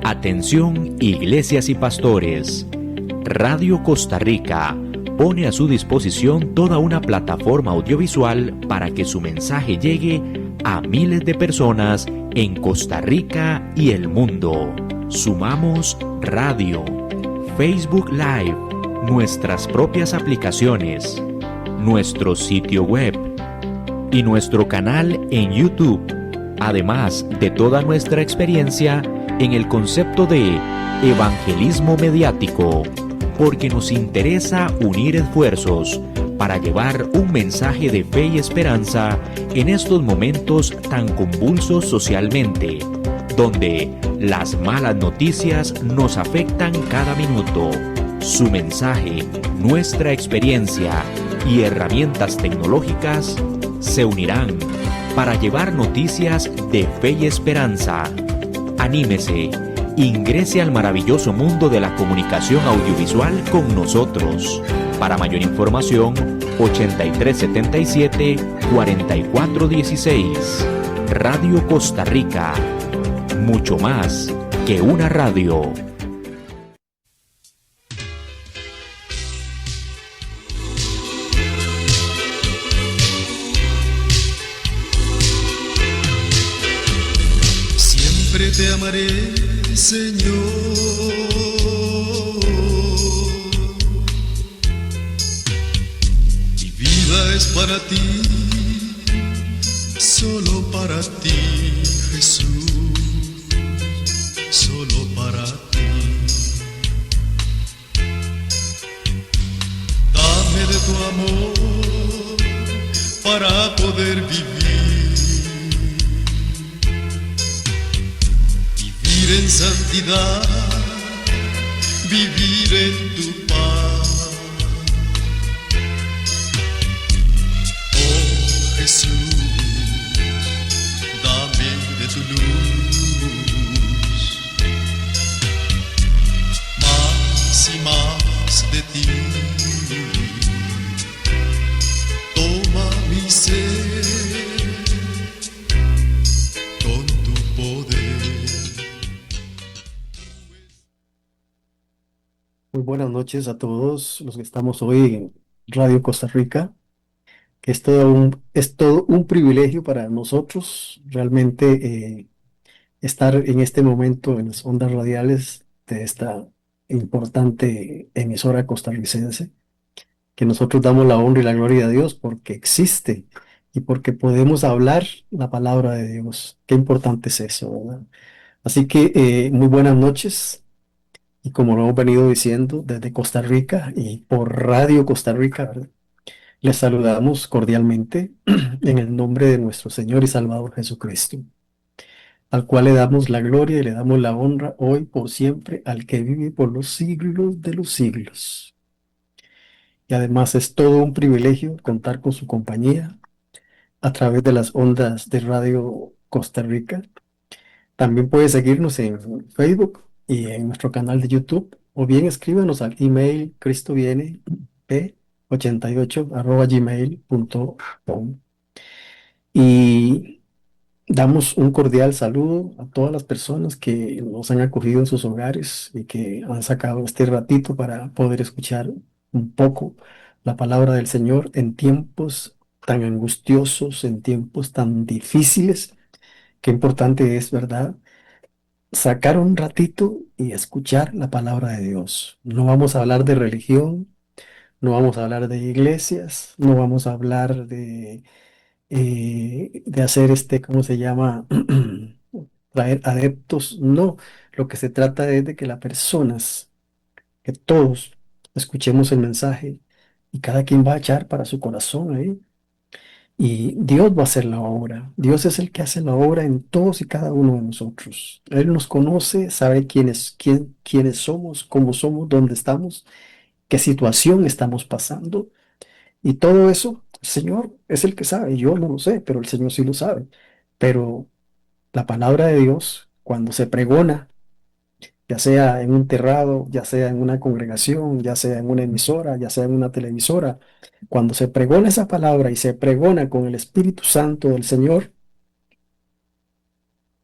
Atención, iglesias y pastores. Radio Costa Rica pone a su disposición toda una plataforma audiovisual para que su mensaje llegue a miles de personas en Costa Rica y el mundo. Sumamos radio, Facebook Live, nuestras propias aplicaciones, nuestro sitio web y nuestro canal en YouTube, además de toda nuestra experiencia en el concepto de evangelismo mediático, porque nos interesa unir esfuerzos para llevar un mensaje de fe y esperanza en estos momentos tan convulsos socialmente, donde las malas noticias nos afectan cada minuto. Su mensaje, nuestra experiencia y herramientas tecnológicas se unirán para llevar noticias de fe y esperanza. Anímese, ingrese al maravilloso mundo de la comunicación audiovisual con nosotros. Para mayor información, 8377-4416. Radio Costa Rica. Mucho más que una radio. Siempre te amaré, Señor. Mi vida es para ti, solo para ti, Jesús, solo para ti. Dame de tu amor para poder vivir en santidad, vivir en tu paz. Oh Jesús, dame de tu luz, más y más de ti. Toma mi ser con tu poder. Muy buenas noches a todos los que estamos hoy en Radio Costa Rica, que es todo un privilegio para nosotros realmente estar en este momento en las ondas radiales de esta importante emisora costarricense, que nosotros damos la honra y la gloria a Dios porque existe y porque podemos hablar la palabra de Dios. Qué importante es eso, ¿verdad? Así que muy buenas noches. Y como lo hemos venido diciendo desde Costa Rica y por Radio Costa Rica, ¿verdad? Les saludamos cordialmente en el nombre de nuestro Señor y Salvador Jesucristo, al cual le damos la gloria y le damos la honra hoy por siempre, al que vive por los siglos de los siglos. Y además es todo un privilegio contar con su compañía a través de las ondas de Radio Costa Rica. También puede seguirnos en Facebook y en nuestro canal de YouTube, o bien escríbanos al email cristoviene p88@gmail.com. Y damos un cordial saludo a todas las personas que nos han acogido en sus hogares y que han sacado este ratito para poder escuchar un poco la palabra del Señor en tiempos tan angustiosos, en tiempos tan difíciles. Qué importante es, ¿verdad? Sacar un ratito y escuchar la palabra de Dios. No vamos a hablar de religión, no vamos a hablar de iglesias, no vamos a hablar de hacer ¿cómo se llama? Traer adeptos. No, lo que se trata es de que las personas, que todos escuchemos el mensaje y cada quien va a echar para su corazón ahí. Y Dios va a hacer la obra. Dios es el que hace la obra en todos y cada uno de nosotros. Él nos conoce, sabe quiénes somos, cómo somos, dónde estamos, qué situación estamos pasando. Y todo eso, el Señor es el que sabe. Yo no lo sé, pero el Señor sí lo sabe. Pero la palabra de Dios, cuando se pregona, ya sea en un terrado, ya sea en una congregación, ya sea en una emisora, ya sea en una televisora, cuando se pregona esa palabra y se pregona con el Espíritu Santo del Señor,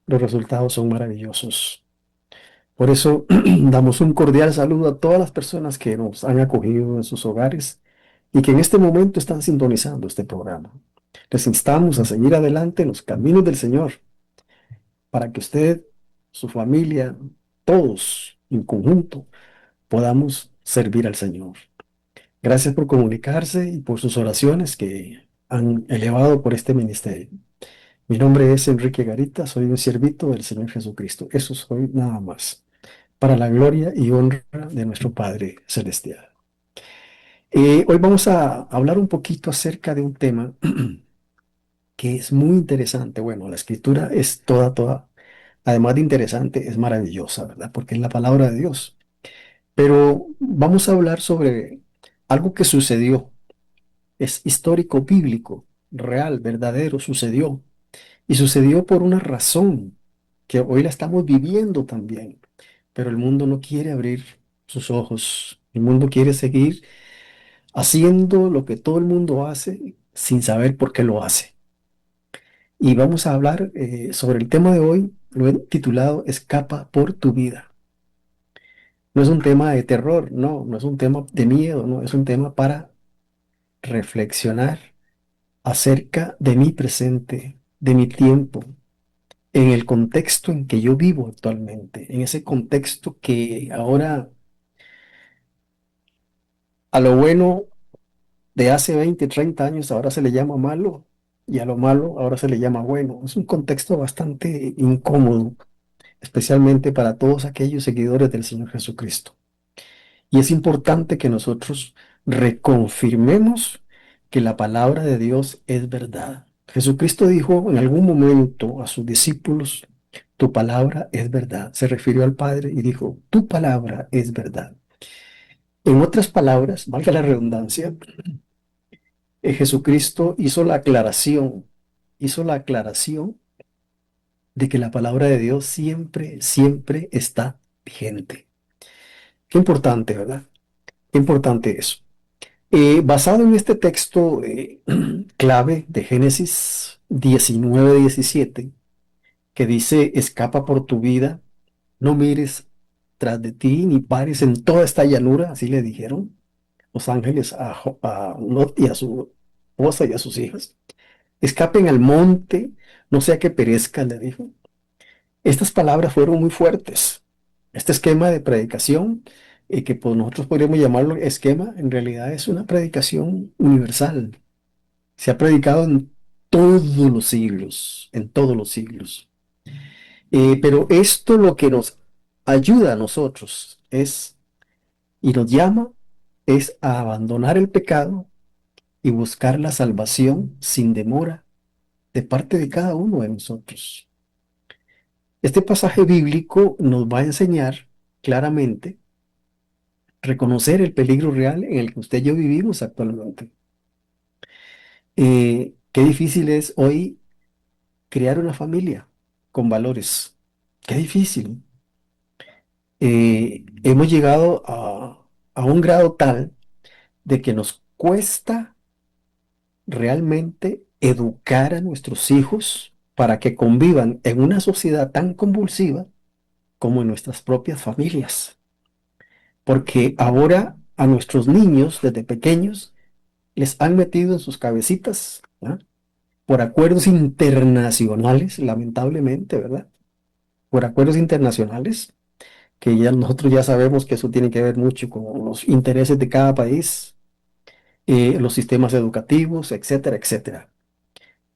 los resultados son maravillosos. Por eso damos un cordial saludo a todas las personas que nos han acogido en sus hogares y que en este momento están sintonizando este programa. Les instamos a seguir adelante en los caminos del Señor para que usted, su familia, todos en conjunto podamos servir al Señor. Gracias por comunicarse y por sus oraciones que han elevado por este ministerio. Mi nombre es Enrique Garita, soy un siervito del Señor Jesucristo. Eso soy nada más, para la gloria y honra de nuestro Padre Celestial. Hoy vamos a hablar un poquito acerca de un tema que es muy interesante. Bueno, la escritura es toda, además de interesante, es maravillosa, ¿verdad? Porque es la palabra de Dios. Pero vamos a hablar sobre algo que sucedió. Es histórico, bíblico, real, verdadero, sucedió. Y sucedió por una razón que hoy la estamos viviendo también. Pero el mundo no quiere abrir sus ojos. El mundo quiere seguir haciendo lo que todo el mundo hace sin saber por qué lo hace. Y vamos a hablar sobre el tema de hoy, lo he titulado Escapa por tu vida. No es un tema de terror, no es un tema de miedo, no, es un tema para reflexionar acerca de mi presente, de mi tiempo, en el contexto en que yo vivo actualmente, en ese contexto que ahora a lo bueno de hace 20, 30 años ahora se le llama malo y a lo malo ahora se le llama bueno. Es un contexto bastante incómodo, especialmente para todos aquellos seguidores del Señor Jesucristo. Y es importante que nosotros reconfirmemos que la palabra de Dios es verdad. Jesucristo dijo en algún momento a sus discípulos, tu palabra es verdad. Se refirió al Padre y dijo, tu palabra es verdad. En otras palabras, valga la redundancia, Jesucristo hizo la aclaración de que la palabra de Dios siempre está vigente. Qué importante, ¿verdad? Qué importante eso. Basado en este texto clave de Génesis 19:17, que dice, escapa por tu vida, no mires tras de ti, ni pares en toda esta llanura, así le dijeron los ángeles a Lot y a su esposa y a sus hijas. Escapen al monte, no sea que perezcan, le dijo. Estas palabras fueron muy fuertes. Este esquema de predicación, que pues nosotros podríamos llamarlo esquema, en realidad es una predicación universal. Se ha predicado en todos los siglos, en todos los siglos. Pero esto lo que nos ayuda a nosotros es, y nos llama, es a abandonar el pecado y buscar la salvación sin demora de parte de cada uno de nosotros. Este pasaje bíblico nos va a enseñar claramente reconocer el peligro real en el que usted y yo vivimos actualmente. Qué difícil es hoy crear una familia con valores. Qué difícil. Hemos llegado a un grado tal de que nos cuesta realmente educar a nuestros hijos para que convivan en una sociedad tan convulsiva como en nuestras propias familias. Porque ahora a nuestros niños desde pequeños les han metido en sus cabecitas, ¿ah? Por acuerdos internacionales, lamentablemente, ¿verdad? Por acuerdos internacionales, que ya nosotros ya sabemos que eso tiene que ver mucho con los intereses de cada país, los sistemas educativos, etcétera, etcétera.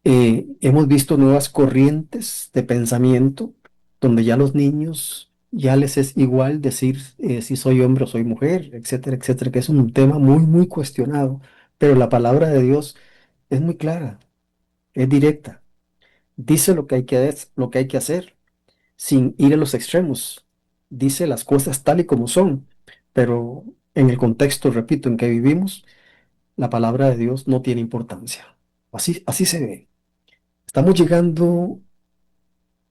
Hemos visto nuevas corrientes de pensamiento donde ya los niños ya les es igual decir si soy hombre o soy mujer, etcétera, etcétera, que es un tema muy cuestionado, pero la palabra de Dios es muy clara, es directa, dice lo que hay que hacer sin ir a los extremos, dice las cosas tal y como son, pero en el contexto, repito, en que vivimos, la palabra de Dios no tiene importancia. Así se ve. Estamos llegando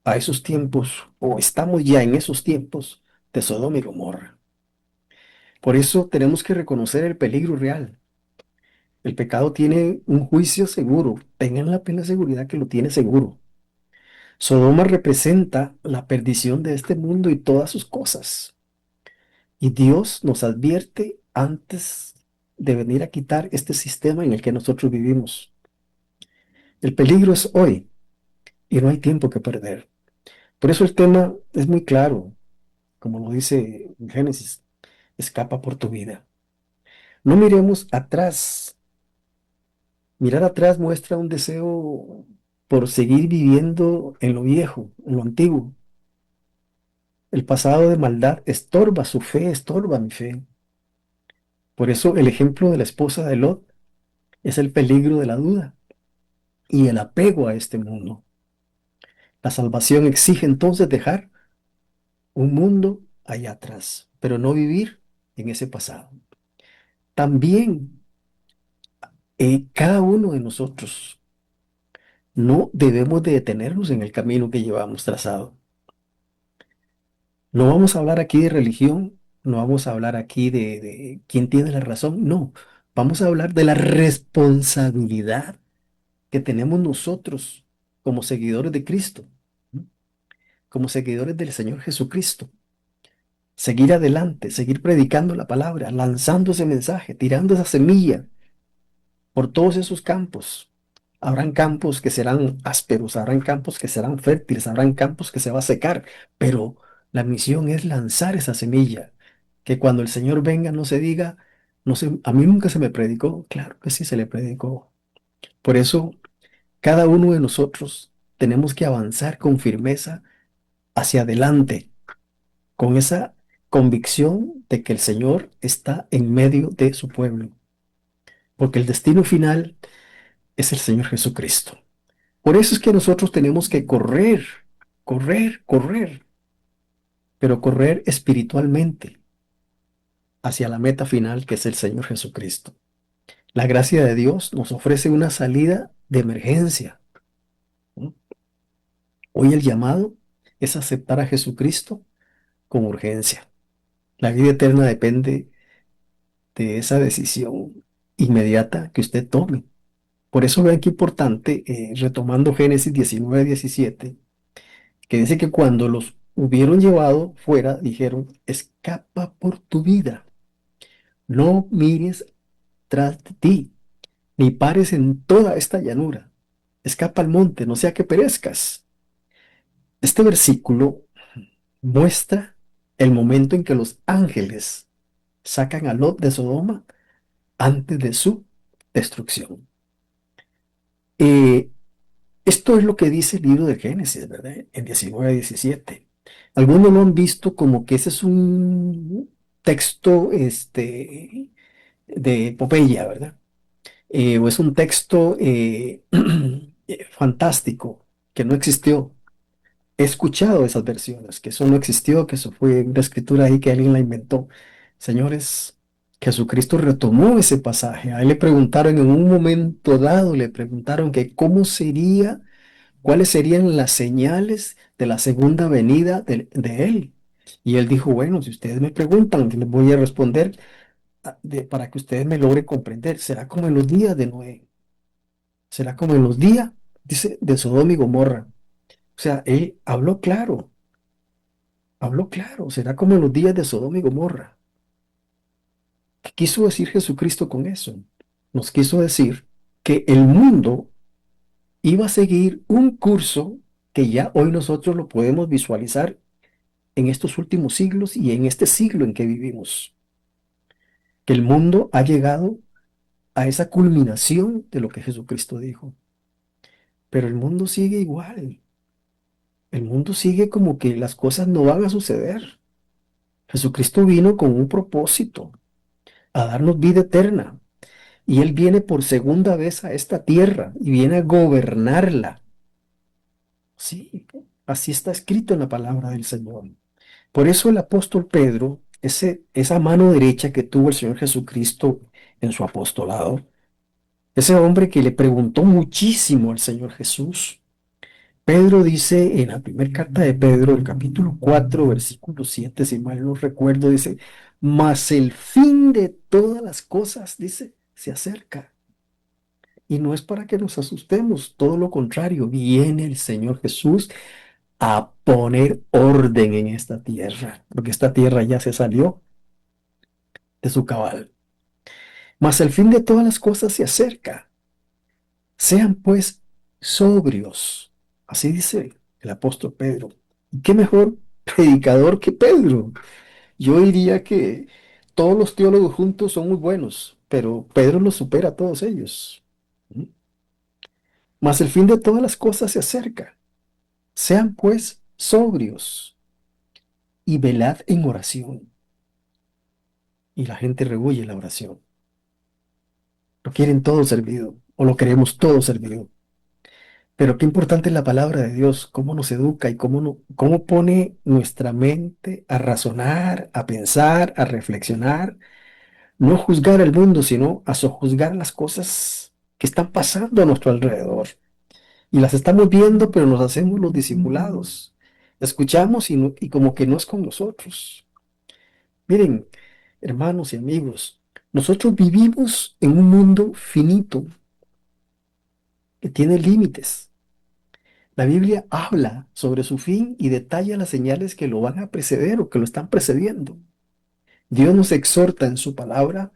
a esos tiempos, o estamos ya en esos tiempos de Sodoma y Gomorra. Por eso tenemos que reconocer el peligro real. El pecado tiene un juicio seguro. Tengan la plena seguridad que lo tiene seguro. Sodoma representa la perdición de este mundo y todas sus cosas. Y Dios nos advierte antes de venir a quitar este sistema en el que nosotros vivimos. El peligro es hoy y no hay tiempo que perder. Por eso el tema es muy claro, como lo dice en Génesis, escapa por tu vida. No miremos atrás. Mirar atrás muestra un deseo por seguir viviendo en lo viejo, en lo antiguo. El pasado de maldad estorba su fe, estorba mi fe. Por eso el ejemplo de la esposa de Lot es el peligro de la duda y el apego a este mundo. La salvación exige entonces dejar un mundo allá atrás, pero no vivir en ese pasado. También cada uno de nosotros no debemos de detenernos en el camino que llevamos trazado. No vamos a hablar aquí de religión, no vamos a hablar aquí de quién tiene la razón, no. Vamos a hablar de la responsabilidad que tenemos nosotros como seguidores de Cristo, ¿no? Como seguidores del Señor Jesucristo. Seguir adelante, seguir predicando la palabra, lanzando ese mensaje, tirando esa semilla por todos esos campos. Habrán campos que serán ásperos, habrán campos que serán fértiles, habrán campos que se va a secar, pero la misión es lanzar esa semilla, que cuando el Señor venga no se diga, no sé, a mí nunca se me predicó, claro que sí se le predicó. Por eso, cada uno de nosotros tenemos que avanzar con firmeza hacia adelante, con esa convicción de que el Señor está en medio de su pueblo, porque el destino final es el Señor Jesucristo. Por eso es que nosotros tenemos que correr, correr, correr, pero correr espiritualmente hacia la meta final que es el Señor Jesucristo. La gracia de Dios nos ofrece una salida de emergencia, ¿no? Hoy el llamado es aceptar a Jesucristo con urgencia. La vida eterna depende de esa decisión inmediata que usted tome. Por eso vean qué importante, retomando Génesis 19:17, que dice que cuando los hubieron llevado fuera, dijeron, escapa por tu vida, no mires tras de ti, ni pares en toda esta llanura, escapa al monte, no sea que perezcas. Este versículo muestra el momento en que los ángeles sacan a Lot de Sodoma antes de su destrucción. Eh, Esto es lo que dice el libro de Génesis, ¿verdad? En 19:17. Algunos lo han visto como que ese es un texto de epopeya, ¿verdad? O es un texto fantástico que no existió. He escuchado esas versiones, que eso no existió, que eso fue una escritura ahí que alguien la inventó. Señores, Jesucristo retomó ese pasaje. A él le preguntaron en un momento dado, le preguntaron que cómo sería. ¿Cuáles serían las señales de la segunda venida de Él? Y Él dijo, bueno, si ustedes me preguntan, les voy a responder para que ustedes me logren comprender. Será como en los días de Noé, será como en los días, dice, de Sodoma y Gomorra. O sea, Él habló claro, será como en los días de Sodoma y Gomorra. ¿Qué quiso decir Jesucristo con eso? Nos quiso decir que el mundo iba a seguir un curso que ya hoy nosotros lo podemos visualizar en estos últimos siglos y en este siglo en que vivimos, que el mundo ha llegado a esa culminación de lo que Jesucristo dijo. Pero el mundo sigue igual, el mundo sigue como que las cosas no van a suceder. Jesucristo vino con un propósito, a darnos vida eterna, y Él viene por segunda vez a esta tierra y viene a gobernarla. Sí, así está escrito en la palabra del Señor. Por eso el apóstol Pedro, esa mano derecha que tuvo el Señor Jesucristo en su apostolado, ese hombre que le preguntó muchísimo al Señor Jesús, Pedro dice en la primera carta de Pedro, el capítulo 4, versículo 7, si mal no recuerdo, dice, mas el fin de todas las cosas, dice, se acerca. Y no es para que nos asustemos, todo lo contrario, viene el Señor Jesús a poner orden en esta tierra, porque esta tierra ya se salió de su cabal. Mas el fin de todas las cosas se acerca. Sean pues sobrios. Así dice el apóstol Pedro. ¿Y qué mejor predicador que Pedro? Yo diría que todos los teólogos juntos son muy buenos, pero Pedro los supera a todos ellos. Mas el fin de todas las cosas se acerca. Sean pues sobrios y velad en oración. Y la gente rehuye la oración. Lo quieren todo servido, o lo queremos todo servido. Pero qué importante es la palabra de Dios, cómo nos educa y cómo pone nuestra mente a razonar, a pensar, a reflexionar, no juzgar el mundo, sino a sojuzgar las cosas que están pasando a nuestro alrededor. Y las estamos viendo, pero nos hacemos los disimulados. Escuchamos y como que no es con nosotros. Miren, hermanos y amigos, nosotros vivimos en un mundo finito que tiene límites. La Biblia habla sobre su fin y detalla las señales que lo van a preceder o que lo están precediendo. Dios nos exhorta en su palabra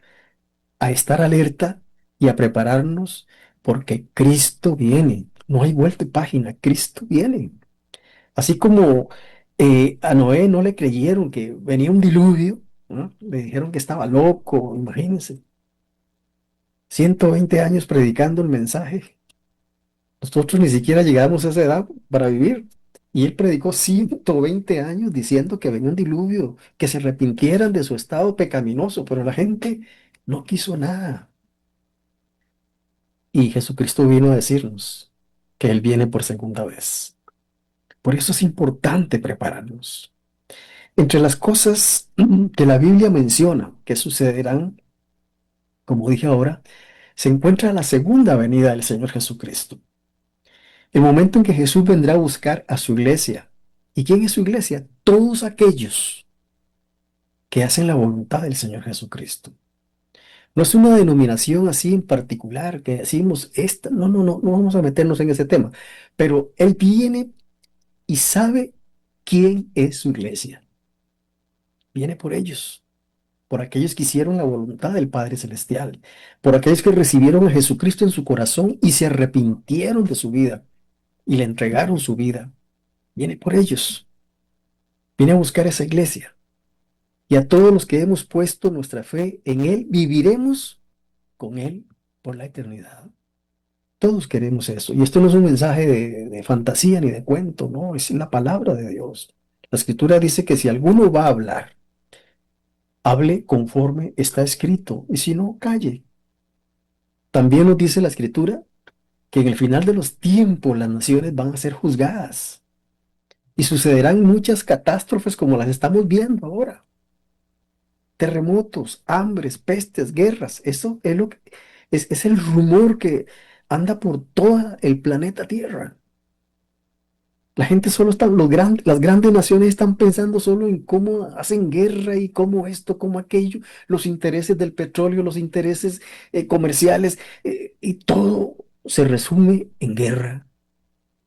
a estar alerta y a prepararnos porque Cristo viene. No hay vuelta de página, Cristo viene. Así como a Noé no le creyeron que venía un diluvio, ¿no? Le dijeron que estaba loco, imagínense. 120 años predicando el mensaje. Nosotros ni siquiera llegamos a esa edad para vivir. Y él predicó 120 años diciendo que venía un diluvio, que se arrepintieran de su estado pecaminoso, pero la gente no quiso nada. Y Jesucristo vino a decirnos que Él viene por segunda vez. Por eso es importante prepararnos. Entre las cosas que la Biblia menciona que sucederán, como dije ahora, se encuentra la segunda venida del Señor Jesucristo. El momento en que Jesús vendrá a buscar a su iglesia. ¿Y quién es su iglesia? Todos aquellos que hacen la voluntad del Señor Jesucristo. No es una denominación así en particular que decimos, esta, no vamos a meternos en ese tema, pero Él viene y sabe quién es su iglesia. Viene por ellos, por aquellos que hicieron la voluntad del Padre Celestial, por aquellos que recibieron a Jesucristo en su corazón y se arrepintieron de su vida y le entregaron su vida. Viene por ellos, viene a buscar esa iglesia. Y a todos los que hemos puesto nuestra fe en Él, viviremos con Él por la eternidad. Todos queremos eso. Y esto no es un mensaje de fantasía ni de cuento, no, es la palabra de Dios. La Escritura dice que si alguno va a hablar, hable conforme está escrito, y si no, calle. También nos dice la Escritura que en el final de los tiempos las naciones van a ser juzgadas y sucederán muchas catástrofes como las estamos viendo ahora. Terremotos, hambres, pestes, guerras, eso es es el rumor que anda por todo el planeta Tierra. La gente solo está, las grandes naciones están pensando solo en cómo hacen guerra y cómo esto, cómo aquello, los intereses del petróleo, los intereses comerciales, y todo se resume en guerra.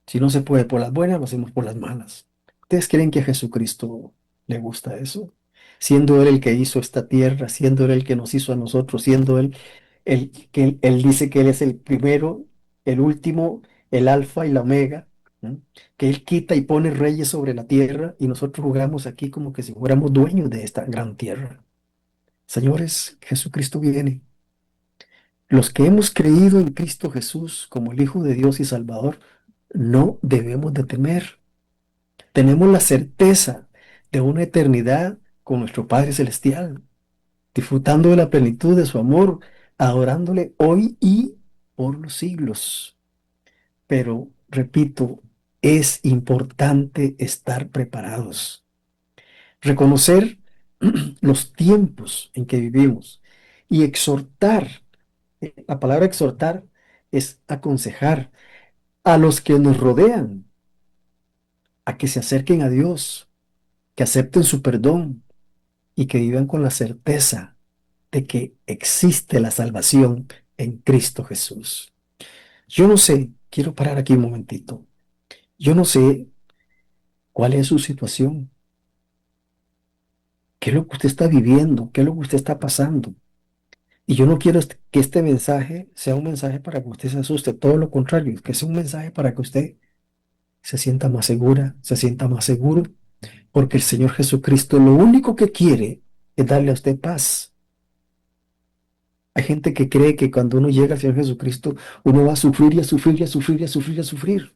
Si no se puede por las buenas, lo hacemos por las malas. ¿Ustedes creen que a Jesucristo le gusta eso? Siendo Él el que hizo esta tierra, siendo Él el que nos hizo a nosotros, siendo Él el que Él dice que Él es el primero, el último, el alfa y la omega, ¿no? Que Él quita y pone reyes sobre la tierra y nosotros jugamos aquí como que si fuéramos dueños de esta gran tierra. Señores, Jesucristo viene. Los que hemos creído en Cristo Jesús como el Hijo de Dios y Salvador, no debemos de temer. Tenemos la certeza de una eternidad con nuestro Padre Celestial, disfrutando de la plenitud de su amor, adorándole hoy y por los siglos. Pero, repito, es importante estar preparados, reconocer los tiempos en que vivimos y exhortar. La palabra exhortar es aconsejar a los que nos rodean a que se acerquen a Dios, que acepten su perdón y que vivan con la certeza de que existe la salvación en Cristo Jesús. Yo no sé, quiero parar aquí un momentito. Yo no sé cuál es su situación, qué es lo que usted está viviendo, qué es lo que usted está pasando. Y yo no quiero que este mensaje sea un mensaje para que usted se asuste, todo lo contrario, que sea un mensaje para que usted se sienta más segura, se sienta más seguro, porque el Señor Jesucristo lo único que quiere es darle a usted paz. Hay gente que cree que cuando uno llega al Señor Jesucristo, uno va a sufrir y a sufrir y a sufrir y a sufrir y a sufrir.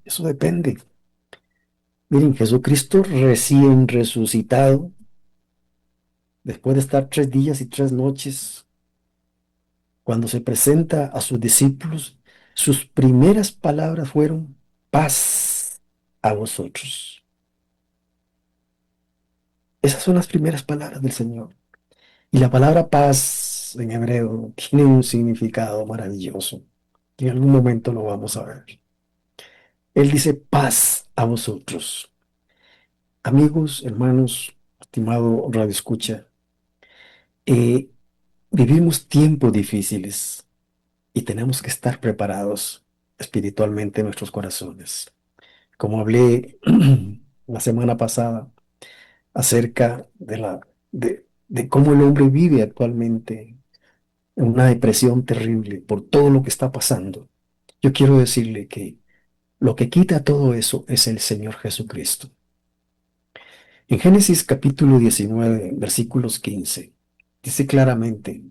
Eso depende. Miren, Jesucristo recién resucitado, después de estar 3 días y 3 noches, cuando se presenta a sus discípulos, sus primeras palabras fueron paz a vosotros. Esas son las primeras palabras del Señor. Y la palabra paz en hebreo tiene un significado maravilloso. En algún momento lo vamos a ver. Él dice paz a vosotros. Amigos, hermanos, estimado Radio Escucha, eh, vivimos tiempos difíciles y tenemos que estar preparados espiritualmente en nuestros corazones. Como hablé la semana pasada acerca de cómo el hombre vive actualmente en una depresión terrible por todo lo que está pasando, yo quiero decirle que lo que quita todo eso es el Señor Jesucristo. En Génesis capítulo 19, versículos 15, dice claramente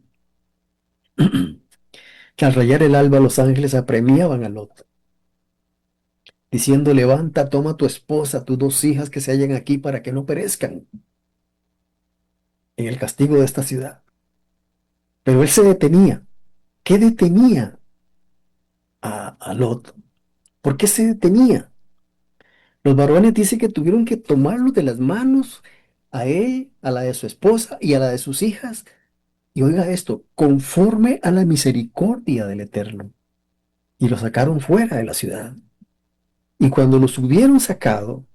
que al rayar el alba los ángeles apremiaban a Lot, diciendo, levanta, toma tu esposa, tus 2 hijas que se hallan aquí para que no perezcan en el castigo de esta ciudad. Pero él se detenía. ¿Qué detenía a Lot? ¿Por qué se detenía? Los varones dicen que tuvieron que tomarlo de las manos a él, a la de su esposa y a la de sus hijas. Y oiga esto, conforme a la misericordia del Eterno. Y lo sacaron fuera de la ciudad. Y cuando los hubieron sacado,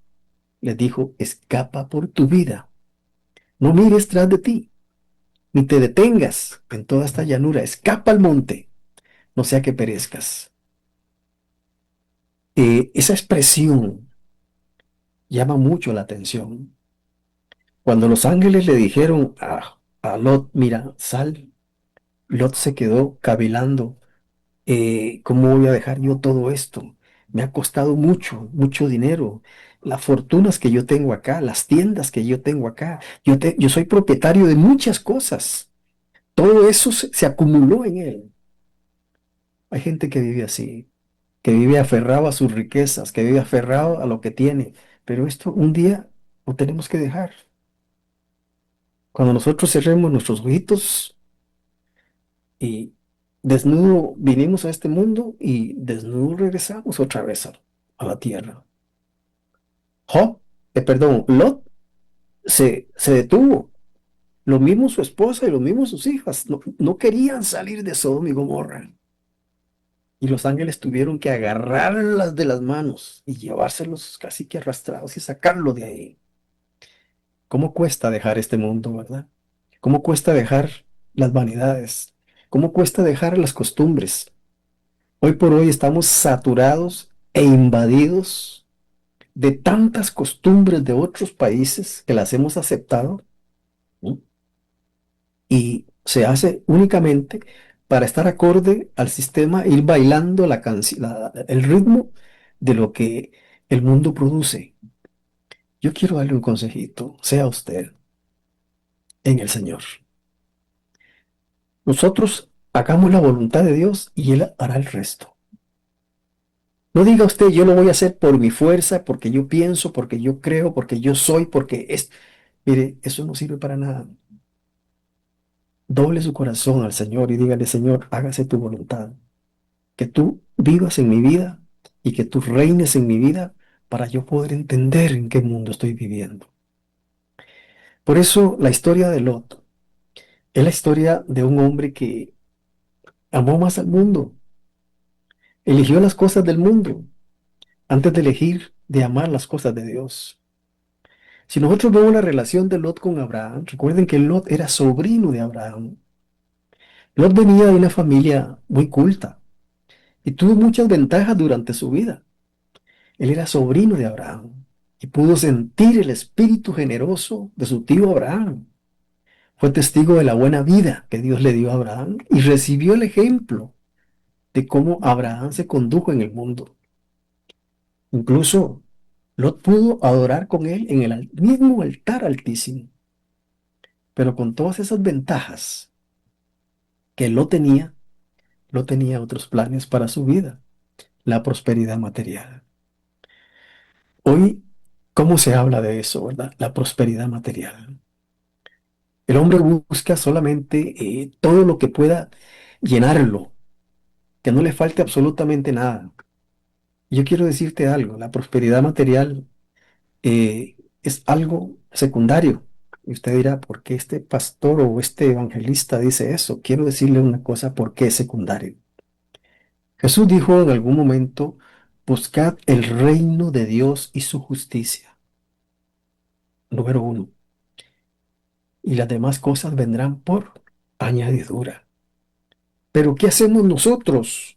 les dijo, escapa por tu vida. No mires tras de ti, ni te detengas en toda esta llanura. Escapa al monte, no sea que perezcas. Esa expresión llama mucho la atención. Cuando los ángeles le dijeron a Lot, mira, sal, Lot se quedó cavilando. ¿Cómo voy a dejar yo todo esto? Me ha costado mucho, mucho dinero. Las fortunas que yo tengo acá, las tiendas que yo tengo acá. Yo soy propietario de muchas cosas. Todo eso se acumuló en él. Hay gente que vive así, que vive aferrado a sus riquezas, que vive aferrado a lo que tiene. Pero esto un día lo tenemos que dejar. Cuando nosotros cerremos nuestros ojitos y desnudo vinimos a este mundo y desnudo regresamos otra vez a la tierra. Lot se detuvo. Lo mismo su esposa y lo mismo sus hijas. No, no querían salir de Sodoma y Gomorra. Y los ángeles tuvieron que agarrarlas de las manos y llevárselos casi que arrastrados y sacarlo de ahí. ¿Cómo cuesta dejar este mundo, verdad? ¿Cómo cuesta dejar las vanidades? ¿Cómo cuesta dejar las costumbres? Hoy por hoy estamos saturados e invadidos de tantas costumbres de otros países que las hemos aceptado, ¿no? Y se hace únicamente para estar acorde al sistema, ir bailando el ritmo de lo que el mundo produce. Yo quiero darle un consejito, sea usted en el Señor. Nosotros hagamos la voluntad de Dios y Él hará el resto. No diga usted, yo lo voy a hacer por mi fuerza, porque yo pienso, porque yo creo, porque yo soy, porque es... Mire, eso no sirve para nada. Doble su corazón al Señor y dígale, Señor, hágase tu voluntad. Que tú vivas en mi vida y que tú reines en mi vida para yo poder entender en qué mundo estoy viviendo. Por eso la historia de Lot es la historia de un hombre que amó más al mundo, eligió las cosas del mundo antes de elegir de amar las cosas de Dios. Si nosotros vemos la relación de Lot con Abraham, recuerden que Lot era sobrino de Abraham. Lot venía de una familia muy culta, y tuvo muchas ventajas durante su vida. Él era sobrino de Abraham y pudo sentir el espíritu generoso de su tío Abraham. Fue testigo de la buena vida que Dios le dio a Abraham y recibió el ejemplo de cómo Abraham se condujo en el mundo. Incluso Lot pudo adorar con él en el mismo altar altísimo. Pero con todas esas ventajas que Lot tenía otros planes para su vida, la prosperidad material. Hoy, ¿cómo se habla de eso, verdad? La prosperidad material. El hombre busca solamente todo lo que pueda llenarlo, que no le falte absolutamente nada. Yo quiero decirte algo, la prosperidad material es algo secundario. Y usted dirá, ¿por qué este pastor o este evangelista dice eso? Quiero decirle una cosa, ¿por qué es secundario? Jesús dijo en algún momento, buscad el reino de Dios y su justicia. Número uno. Y las demás cosas vendrán por añadidura. Pero ¿qué hacemos nosotros?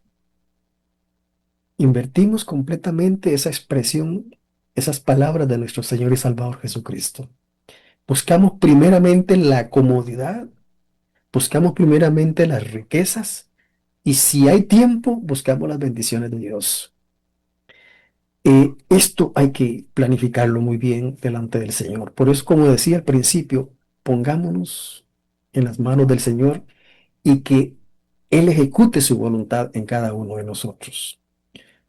Invertimos completamente esa expresión, esas palabras de nuestro Señor y Salvador Jesucristo. Buscamos primeramente la comodidad, buscamos primeramente las riquezas y si hay tiempo, buscamos las bendiciones de Dios. Esto hay que planificarlo muy bien delante del Señor. Por eso, como decía al principio, pongámonos en las manos del Señor y que Él ejecute su voluntad en cada uno de nosotros.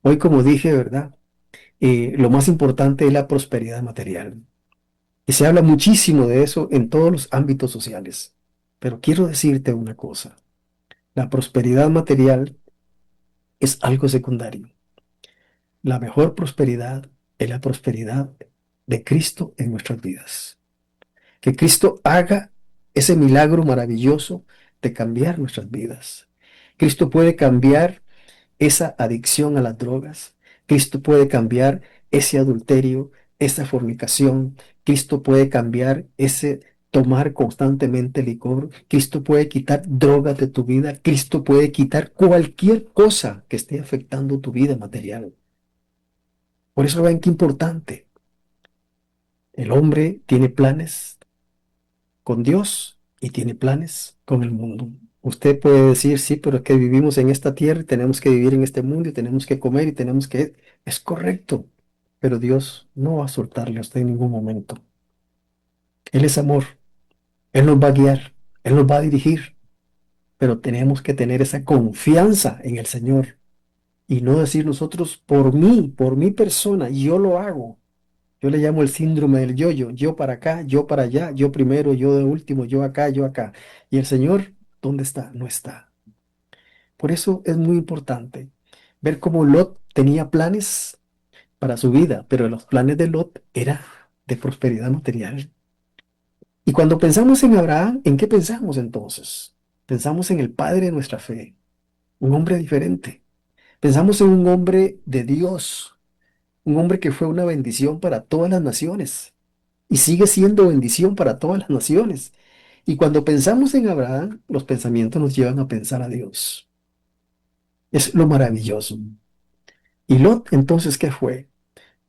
Hoy, como dije, ¿verdad? Lo más importante es la prosperidad material. Y se habla muchísimo de eso en todos los ámbitos sociales. Pero quiero decirte una cosa. La prosperidad material es algo secundario. La mejor prosperidad es la prosperidad de Cristo en nuestras vidas. Que Cristo haga ese milagro maravilloso de cambiar nuestras vidas. Cristo puede cambiar esa adicción a las drogas. Cristo puede cambiar ese adulterio, esa fornicación. Cristo puede cambiar ese tomar constantemente licor. Cristo puede quitar drogas de tu vida. Cristo puede quitar cualquier cosa que esté afectando tu vida material. Por eso ven qué importante. El hombre tiene planes con Dios y tiene planes con el mundo. Usted puede decir, sí, pero es que vivimos en esta tierra y tenemos que vivir en este mundo y tenemos que comer y tenemos que... Es correcto, pero Dios no va a soltarle a usted en ningún momento. Él es amor, Él nos va a guiar, Él nos va a dirigir, pero tenemos que tener esa confianza en el Señor y no decir nosotros, por mi persona, yo lo hago. Yo le llamo el síndrome del yo-yo, yo para acá, yo para allá, yo primero, yo de último, yo acá, yo acá. Y el Señor, ¿dónde está? No está. Por eso es muy importante ver cómo Lot tenía planes para su vida, pero los planes de Lot eran de prosperidad material. Y cuando pensamos en Abraham, ¿en qué pensamos entonces? Pensamos en el padre de nuestra fe, un hombre diferente. Pensamos en un hombre de Dios, un hombre que fue una bendición para todas las naciones y sigue siendo bendición para todas las naciones. Y cuando pensamos en Abraham, los pensamientos nos llevan a pensar a Dios. Es lo maravilloso. ¿Y Lot entonces qué fue?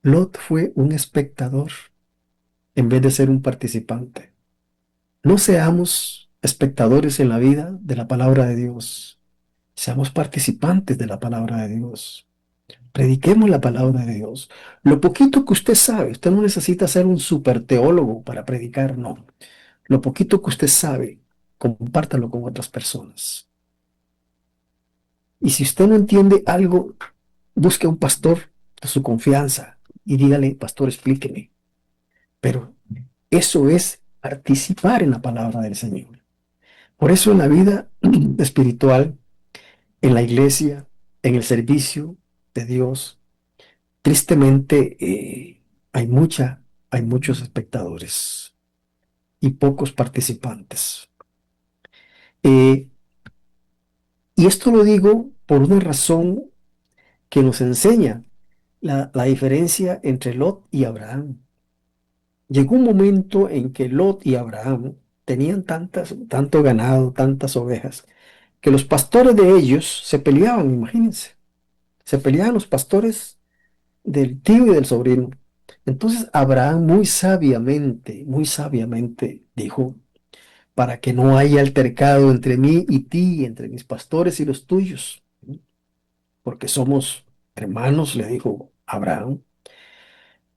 Lot fue un espectador en vez de ser un participante. No seamos espectadores en la vida de la palabra de Dios. Seamos participantes de la palabra de Dios. Prediquemos la palabra de Dios. Lo poquito que usted no necesita ser un super teólogo para predicar, no. Lo poquito que usted sabe, compártalo con otras personas. Y si usted no entiende algo, busque a un pastor de su confianza y dígale, pastor, explíqueme. Pero eso es participar en la palabra del Señor. Por eso en la vida espiritual, en la iglesia, en el servicio de Dios, tristemente hay muchos espectadores y pocos participantes. Eh, y esto lo digo por una razón que nos enseña la diferencia entre Lot y Abraham. Llegó un momento en que Lot y Abraham tenían tanto ganado, tantas ovejas, que los pastores de ellos se peleaban, imagínense. Se peleaban los pastores del tío y del sobrino. Entonces Abraham muy sabiamente dijo, para que no haya altercado entre mí y ti, entre mis pastores y los tuyos, porque somos hermanos, le dijo Abraham.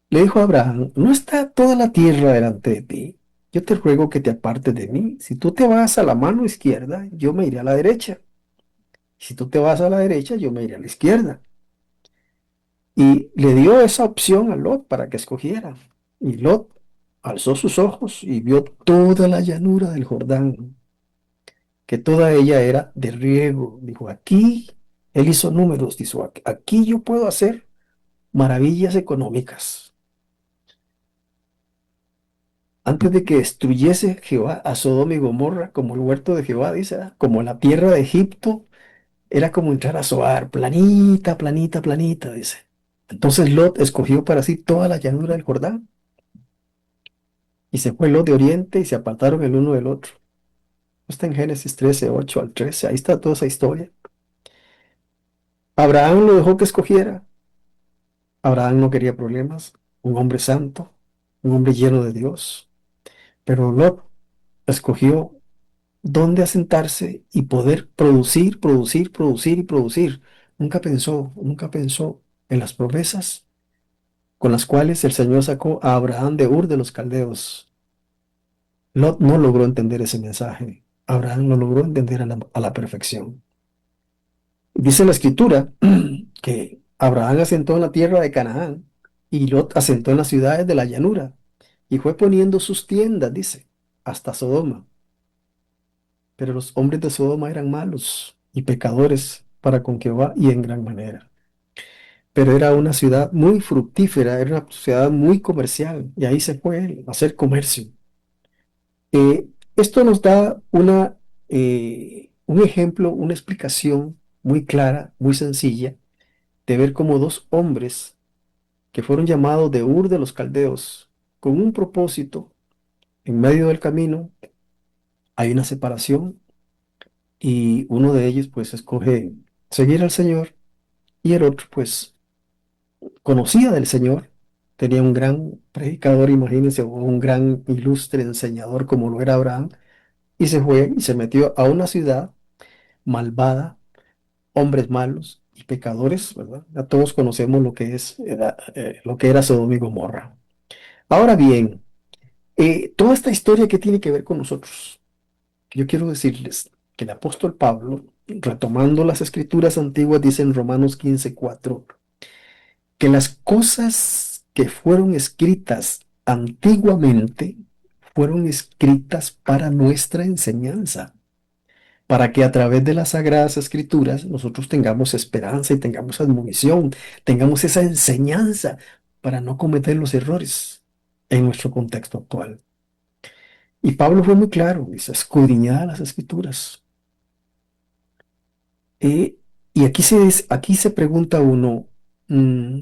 Le dijo a Abraham, ¿no está toda la tierra delante de ti? Yo te ruego que te apartes de mí. Si tú te vas a la mano izquierda, yo me iré a la derecha. Si tú te vas a la derecha, yo me iré a la izquierda. Y le dio esa opción a Lot para que escogiera. Y Lot alzó sus ojos y vio toda la llanura del Jordán, que toda ella era de riego. Dijo, aquí, él hizo números, dijo, aquí yo puedo hacer maravillas económicas. Antes de que destruyese Jehová a Sodoma y Gomorra, como el huerto de Jehová, dice, como la tierra de Egipto, era como entrar a Zoar, planita, planita, planita, dice. Entonces Lot escogió para sí toda la llanura del Jordán, y se fue Lot de oriente y se apartaron el uno del otro. Está en Génesis 13 8 al 13, ahí está toda esa historia. Abraham lo dejó que escogiera. Abraham no quería problemas, un hombre santo, un hombre lleno de Dios, pero Lot escogió dónde asentarse y poder producir, producir, producir y producir. Nunca pensó en las promesas con las cuales el Señor sacó a Abraham de Ur de los Caldeos. Lot no logró entender ese mensaje. Abraham lo logró entender a la perfección. Dice la escritura que Abraham asentó en la tierra de Canaán y Lot asentó en las ciudades de la llanura y fue poniendo sus tiendas, dice, hasta Sodoma. Pero los hombres de Sodoma eran malos y pecadores para con Jehová y en gran manera. Pero era una ciudad muy fructífera, era una ciudad muy comercial y ahí se fue él a hacer comercio. Esto nos da un ejemplo, una explicación muy clara, muy sencilla, de ver cómo dos hombres que fueron llamados de Ur de los Caldeos con un propósito, en medio del camino hay una separación y uno de ellos pues escoge seguir al Señor y el otro pues conocía del Señor, tenía un gran predicador, imagínense, un gran ilustre enseñador como lo era Abraham, y se fue y se metió a una ciudad malvada, hombres malos y pecadores, ¿verdad? Ya todos conocemos lo que era Sodoma y Gomorra. Ahora bien, toda esta historia que tiene que ver con nosotros, yo quiero decirles que el apóstol Pablo, retomando las escrituras antiguas, dice en Romanos 15:4, que las cosas que fueron escritas antiguamente fueron escritas para nuestra enseñanza, para que a través de las sagradas escrituras nosotros tengamos esperanza y tengamos admonición, tengamos esa enseñanza para no cometer los errores en nuestro contexto actual. Y Pablo fue muy claro, dice, escudriñad las escrituras. Eh, y aquí se pregunta uno, mm,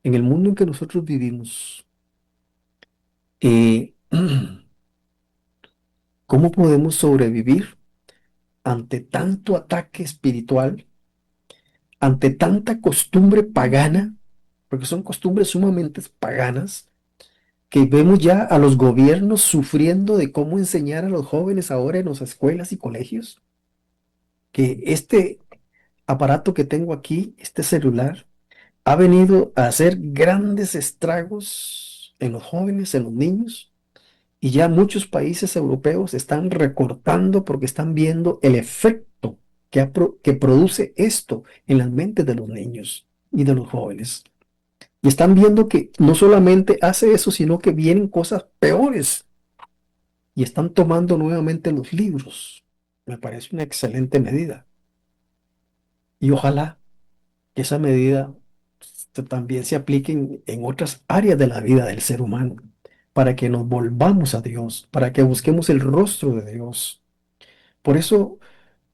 en el mundo en que nosotros vivimos, eh, ¿cómo podemos sobrevivir ante tanto ataque espiritual, ante tanta costumbre pagana? Porque son costumbres sumamente paganas, que vemos ya a los gobiernos sufriendo de cómo enseñar a los jóvenes ahora en las escuelas y colegios, que este aparato que tengo aquí, este celular, ha venido a hacer grandes estragos en los jóvenes, en los niños, y ya muchos países europeos están recortando porque están viendo el efecto que produce esto en las mentes de los niños y de los jóvenes. Y están viendo que no solamente hace eso, sino que vienen cosas peores y están tomando nuevamente los libros. Me parece una excelente medida. Y ojalá que esa medida también se aplique en otras áreas de la vida del ser humano, para que nos volvamos a Dios, para que busquemos el rostro de Dios. Por eso,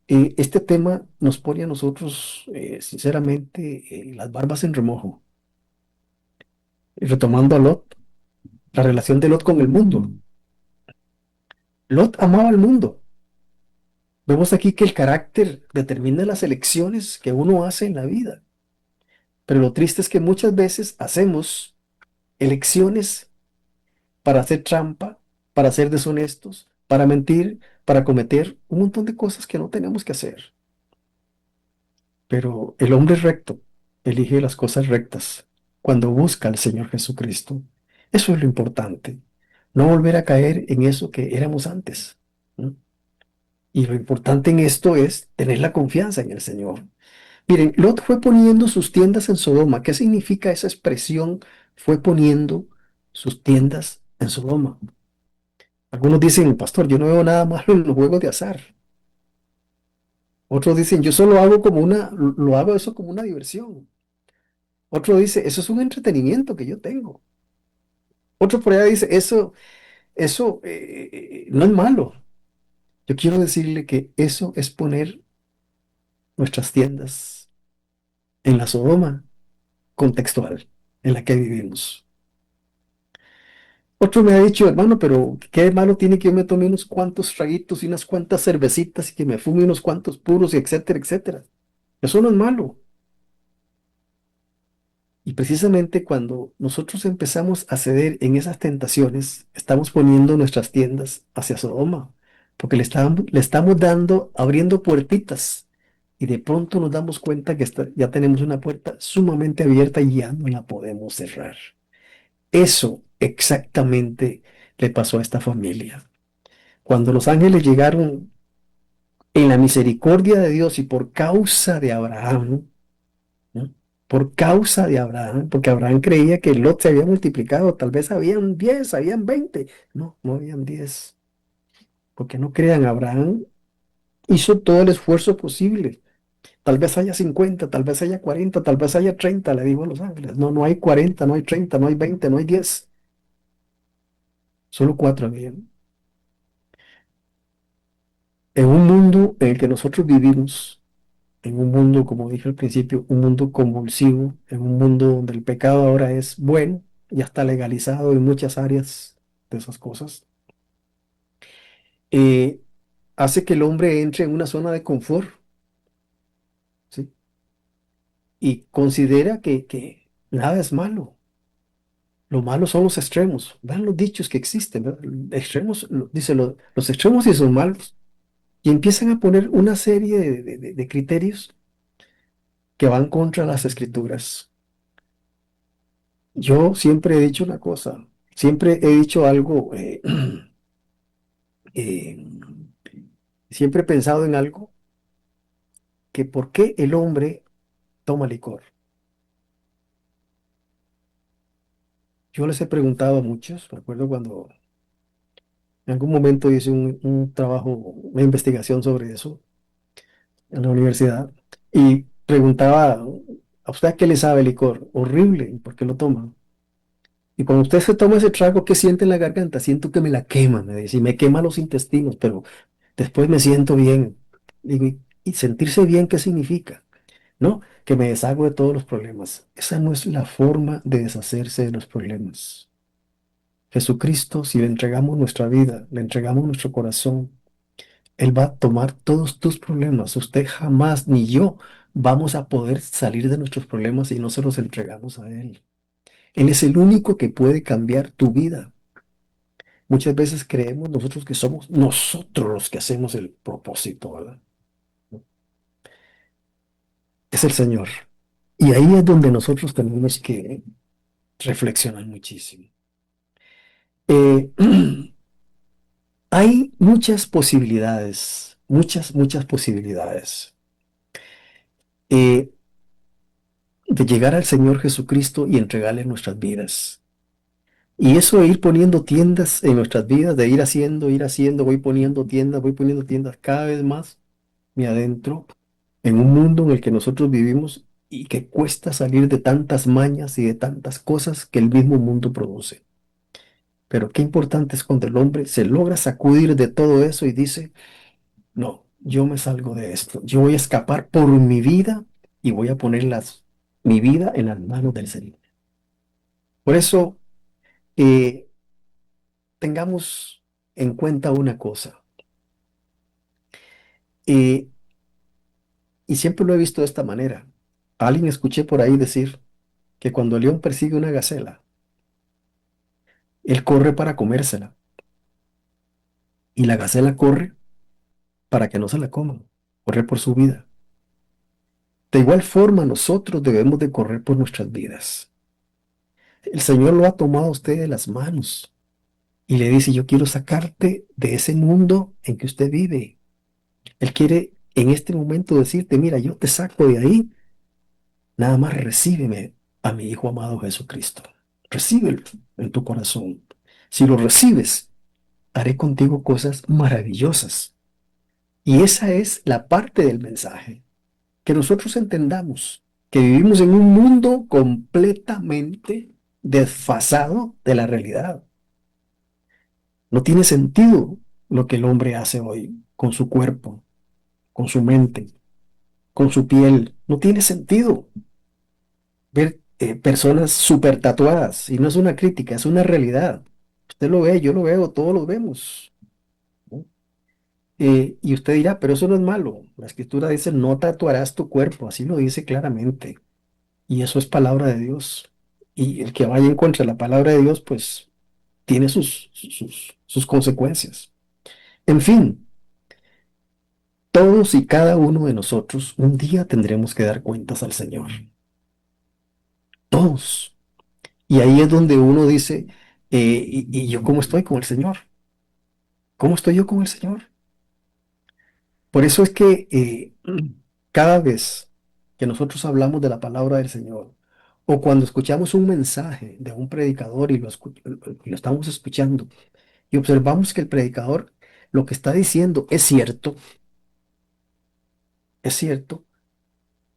este tema nos pone a nosotros, sinceramente, las barbas en remojo. Y retomando a Lot, la relación de Lot con el mundo. Lot amaba al mundo. Vemos aquí que el carácter determina las elecciones que uno hace en la vida. Pero lo triste es que muchas veces hacemos elecciones para hacer trampa, para ser deshonestos, para mentir, para cometer un montón de cosas que no tenemos que hacer. Pero el hombre recto elige las cosas rectas cuando busca al Señor Jesucristo. Eso es lo importante. No volver a caer en eso que éramos antes. ¿No? Y lo importante en esto es tener la confianza en el Señor. Miren, Lot fue poniendo sus tiendas en Sodoma. ¿Qué significa esa expresión? Fue poniendo sus tiendas en Sodoma. Algunos dicen, pastor, yo no veo nada malo en los juegos de azar. Otros dicen, yo solo hago lo hago eso como una diversión. Otro dice, eso es un entretenimiento que yo tengo. Otro por allá dice, eso no es malo. Yo quiero decirle que eso es poner nuestras tiendas en la Sodoma contextual en la que vivimos. Otro me ha dicho, hermano, pero qué malo tiene que yo me tome unos cuantos traguitos y unas cuantas cervecitas y que me fume unos cuantos puros y etcétera, etcétera. Eso no es malo. Y precisamente cuando nosotros empezamos a ceder en esas tentaciones, estamos poniendo nuestras tiendas hacia Sodoma, porque le estamos dando, abriendo puertitas. Y de pronto nos damos cuenta que ya tenemos una puerta sumamente abierta y ya no la podemos cerrar. Eso exactamente le pasó a esta familia. Cuando los ángeles llegaron en la misericordia de Dios y por causa de Abraham, ¿no? Por causa de Abraham, porque Abraham creía que Lot se había multiplicado, tal vez habían 10, habían 20, no, no habían 10, porque no crean, Abraham hizo todo el esfuerzo posible, tal vez haya 50, tal vez haya 40, tal vez haya 30, le digo a los ángeles, no, no hay 40, no hay 30, no hay 20, no hay 10, solo 4 habían. En un mundo en el que nosotros vivimos, en un mundo, como dije al principio, un mundo convulsivo, en un mundo donde el pecado ahora es bueno, ya está legalizado en muchas áreas de esas cosas, eh, hace que el hombre entre en una zona de confort, ¿sí? Y considera que nada es malo. Lo malo son los extremos. Vean los dichos que existen, ¿verdad? Extremos, dice, los extremos sí son malos. Y empiezan a poner una serie de criterios que van contra las escrituras. Yo siempre he dicho una cosa, siempre he dicho algo, eh, siempre he pensado en algo, que por qué el hombre toma licor. Yo les he preguntado a muchos, me acuerdo cuando en algún momento hice un trabajo, una investigación sobre eso en la universidad, y preguntaba, ¿a usted a qué le sabe el licor? Horrible, ¿y por qué lo toma? Y cuando usted se toma ese trago, ¿qué siente en la garganta? Siento que me la quema, me dice, y me quema los intestinos, pero después me siento bien. Digo, ¿y sentirse bien qué significa? ¿No? Que me deshago de todos los problemas. Esa no es la forma de deshacerse de los problemas. Jesucristo, si le entregamos nuestra vida, le entregamos nuestro corazón, Él va a tomar todos tus problemas. Usted jamás, ni yo, vamos a poder salir de nuestros problemas si no se los entregamos a Él. Él es el único que puede cambiar tu vida. Muchas veces creemos nosotros que somos nosotros los que hacemos el propósito, ¿verdad? Es el Señor. Y ahí es donde nosotros tenemos que reflexionar muchísimo. Eh, hay muchas posibilidades, muchas posibilidades eh, de llegar al Señor Jesucristo y entregarle nuestras vidas. Y eso de ir poniendo tiendas en nuestras vidas, de ir haciendo, voy poniendo tiendas cada vez más me adentro en un mundo en el que nosotros vivimos y que cuesta salir de tantas mañas y de tantas cosas que el mismo mundo produce. Pero qué importante es cuando el hombre se logra sacudir de todo eso y dice, no, yo me salgo de esto, yo voy a escapar por mi vida y voy a poner mi vida en las manos del Señor. Por eso, eh, tengamos en cuenta una cosa, eh, y siempre lo he visto de esta manera. Alguien escuché por ahí decir que cuando el león persigue una gacela, él corre para comérsela y la gacela corre para que no se la coman, corre por su vida. De igual forma, nosotros debemos de correr por nuestras vidas. El Señor lo ha tomado a usted de las manos y le dice, yo quiero sacarte de ese mundo en que usted vive. Él quiere en este momento decirte, mira, yo te saco de ahí, nada más recíbeme a mi Hijo amado Jesucristo. Recíbelo en tu corazón. Si lo recibes, haré contigo cosas maravillosas. Y esa es la parte del mensaje, que nosotros entendamos que vivimos en un mundo completamente desfasado de la realidad. No tiene sentido lo que el hombre hace hoy con su cuerpo, con su mente, con su piel. No tiene sentido ver personas súper tatuadas. Y no es una crítica, es una realidad. Usted lo ve, yo lo veo, todos lo vemos, ¿no? Y usted dirá, pero eso no es malo. La escritura dice, no tatuarás tu cuerpo. Así lo dice claramente. Y eso es palabra de Dios. Y el que vaya en contra de la palabra de Dios, pues tiene sus consecuencias. En fin, todos y cada uno de nosotros un día tendremos que dar cuentas al Señor. Todos. Y ahí es donde uno dice, ¿y yo cómo estoy con el Señor? ¿Cómo estoy yo con el Señor? Por eso es que cada vez que nosotros hablamos de la palabra del Señor, o cuando escuchamos un mensaje de un predicador y lo estamos escuchando, y observamos que el predicador lo que está diciendo es cierto,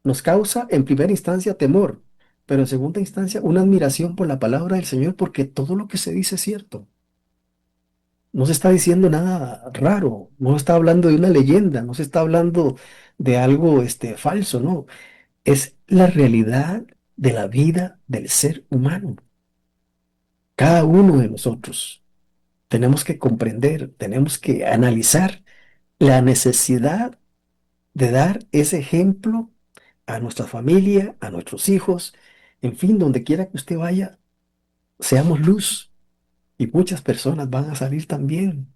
nos causa en primera instancia temor, pero en segunda instancia una admiración por la palabra del Señor, porque todo lo que se dice es cierto. No se está diciendo nada raro, no se está hablando de una leyenda, no se está hablando de algo falso, no. Es la realidad de la vida del ser humano. Cada uno de nosotros tenemos que comprender, tenemos que analizar la necesidad de dar ese ejemplo a nuestra familia, a nuestros hijos, en fin, donde quiera que usted vaya, seamos luz y muchas personas van a salir también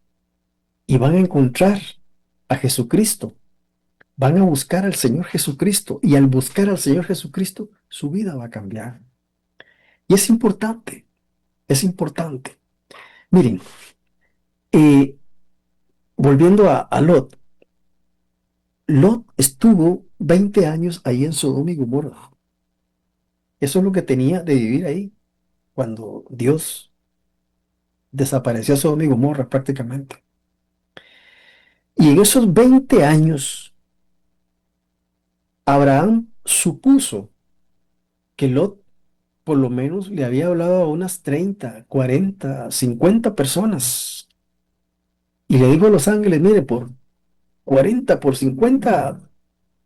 y van a encontrar a Jesucristo, van a buscar al Señor Jesucristo y al buscar al Señor Jesucristo, su vida va a cambiar. Y es importante, es importante. Miren, eh, volviendo a Lot, Lot estuvo 20 años ahí en Sodoma y Gomorra. Eso es lo que tenía de vivir ahí cuando Dios desapareció a Sodoma y Gomorra prácticamente. Y en esos 20 años, Abraham supuso que Lot por lo menos le había hablado a unas 30, 40, 50 personas. Y le dijo a los ángeles, mire, por 40, por 50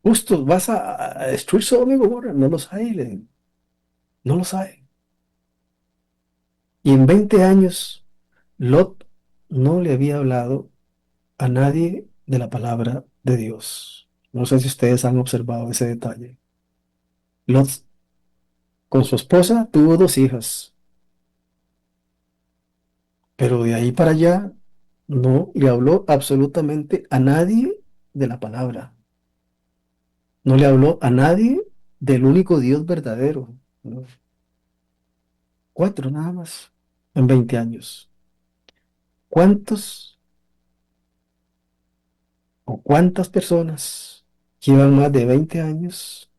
justos vas a destruir Sodoma y Gomorra. No los hay, no los hay. Y en 20 años, Lot no le había hablado a nadie de la palabra de Dios. No sé si ustedes han observado ese detalle. Lot con su esposa tuvo dos hijas, pero de ahí para allá no le habló absolutamente a nadie de la palabra. No le habló a nadie del único Dios verdadero, ¿no? Cuatro nada más en 20 años. ¿Cuántos o cuántas personas llevan más de 20 años,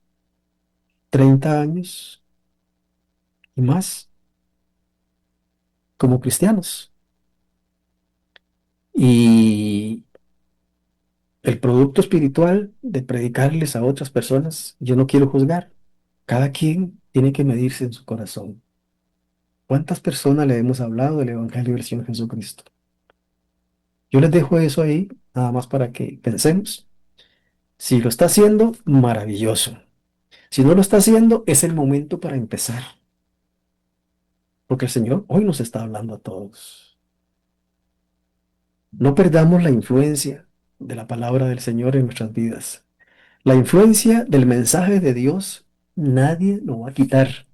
30 años y más como cristianos? Y el producto espiritual de predicarles a otras personas, yo no quiero juzgar. Cada quien tiene que medirse en su corazón. ¿Cuántas personas le hemos hablado del Evangelio del Señor Jesucristo? Yo les dejo eso ahí, nada más para que pensemos. Si lo está haciendo, maravilloso. Si no lo está haciendo, es el momento para empezar. Porque el Señor hoy nos está hablando a todos. No perdamos la influencia de la palabra del Señor en nuestras vidas. La influencia del mensaje de Dios nadie lo va a quitar.